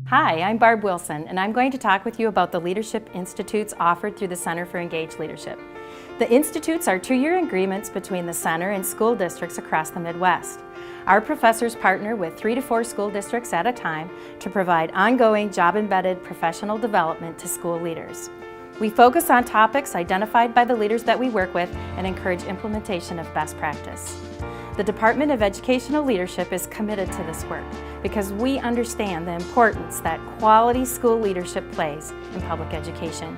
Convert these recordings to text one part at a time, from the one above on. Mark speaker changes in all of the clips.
Speaker 1: Hi, I'm Barb Wilson, and I'm going to talk with you about the Leadership Institutes offered through the Center for Engaged Leadership. The Institutes are two-year agreements between the Center and school districts across the Midwest. Our professors partner with 3 to 4 school districts at a time to provide ongoing job-embedded professional development to school leaders. We focus on topics identified by the leaders that we work with and encourage implementation of best practice. The Department of Educational Leadership is committed to this work because we understand the importance that quality school leadership plays in public education.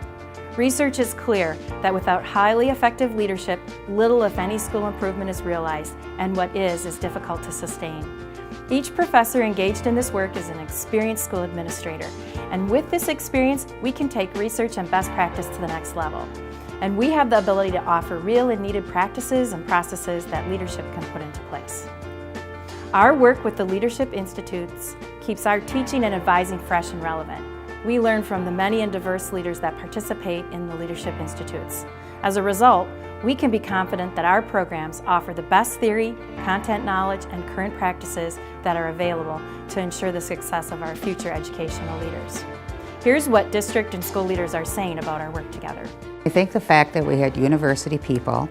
Speaker 1: Research is clear that without highly effective leadership, little if any school improvement is realized, and what is difficult to sustain. Each professor engaged in this work is an experienced school administrator, and with this experience, we can take research and best practice to the next level. And we have the ability to offer real and needed practices and processes that leadership can put into place. Our work with the Leadership Institutes keeps our teaching and advising fresh and relevant. We learn from the many and diverse leaders that participate in the Leadership Institutes. As a result, we can be confident that our programs offer the best theory, content knowledge, and current practices that are available to ensure the success of our future educational leaders. Here's what district and school leaders are saying about our work together.
Speaker 2: I think the fact that we had university people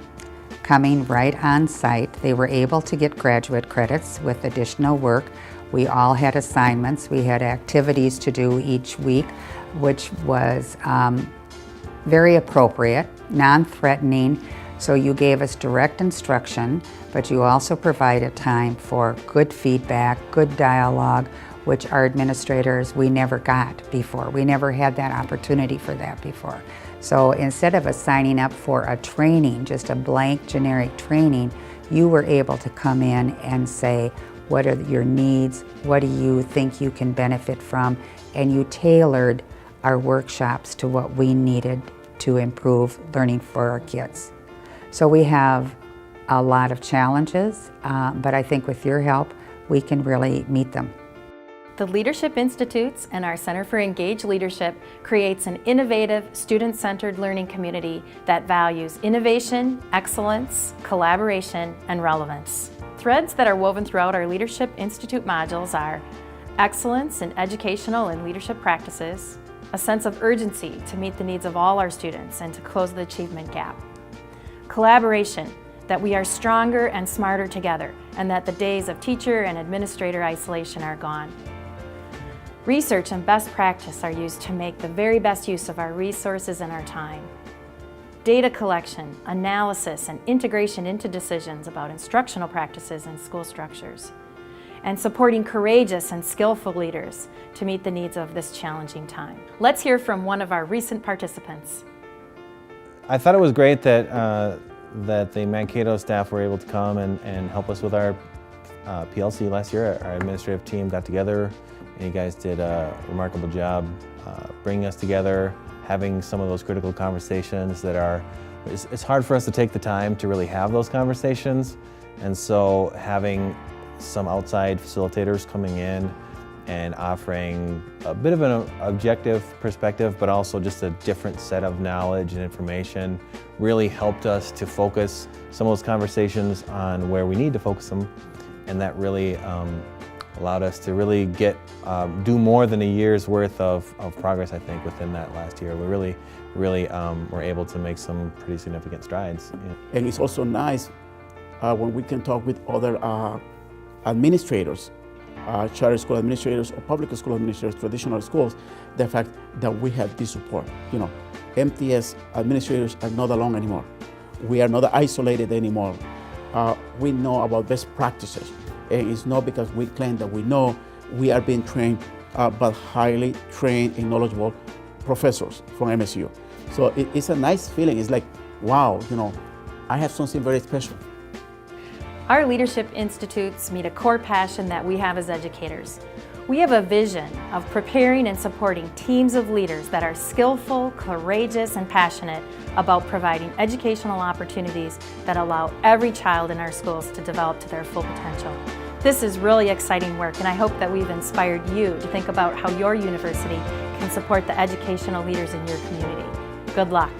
Speaker 2: coming right on site, they were able to get graduate credits with additional work. We all had assignments, we had activities to do each week, which was very appropriate, non-threatening. So you gave us direct instruction, but you also provided time for good feedback, good dialogue, which our administrators, we never got before. We never had that opportunity for that before. So instead of us signing up for a training, just a blank generic training, you were able to come in and say, what are your needs? What do you think you can benefit from? And you tailored our workshops to what we needed to improve learning for our kids. So we have a lot of challenges, but I think with your help, we can really meet them.
Speaker 1: The Leadership Institutes and our Center for Engaged Leadership creates an innovative, student-centered learning community that values innovation, excellence, collaboration, and relevance. Threads that are woven throughout our Leadership Institute modules are excellence in educational and leadership practices, a sense of urgency to meet the needs of all our students and to close the achievement gap, collaboration, that we are stronger and smarter together, and that the days of teacher and administrator isolation are gone. Research and best practice are used to make the very best use of our resources and our time. Data collection, analysis, and integration into decisions about instructional practices and school structures. And supporting courageous and skillful leaders to meet the needs of this challenging time. Let's hear from one of our recent participants.
Speaker 3: I thought it was great that the Mankato staff were able to come and help us with our PLC last year. Our administrative team got together and you guys did a remarkable job bringing us together, having some of those critical conversations that are, it's hard for us to take the time to really have those conversations, and so having some outside facilitators coming in and offering a bit of an objective perspective, but also just a different set of knowledge and information really helped us to focus some of those conversations on where we need to focus them, and that really allowed us to really do more than a year's worth of progress, I think, within that last year. We really were able to make some pretty significant strides. Yeah.
Speaker 4: And it's also nice when we can talk with other administrators, charter school administrators or public school administrators, traditional schools, the fact that we have this support. You know, MTS administrators are not alone anymore. We are not isolated anymore. We know about best practices. And it's not because we claim that we know, we are being trained, but highly trained and knowledgeable professors from MSU. So it's a nice feeling. It's like, wow, you know, I have something very special.
Speaker 1: Our Leadership Institutes meet a core passion that we have as educators. We have a vision of preparing and supporting teams of leaders that are skillful, courageous, and passionate about providing educational opportunities that allow every child in our schools to develop to their full potential. This is really exciting work, and I hope that we've inspired you to think about how your university can support the educational leaders in your community. Good luck.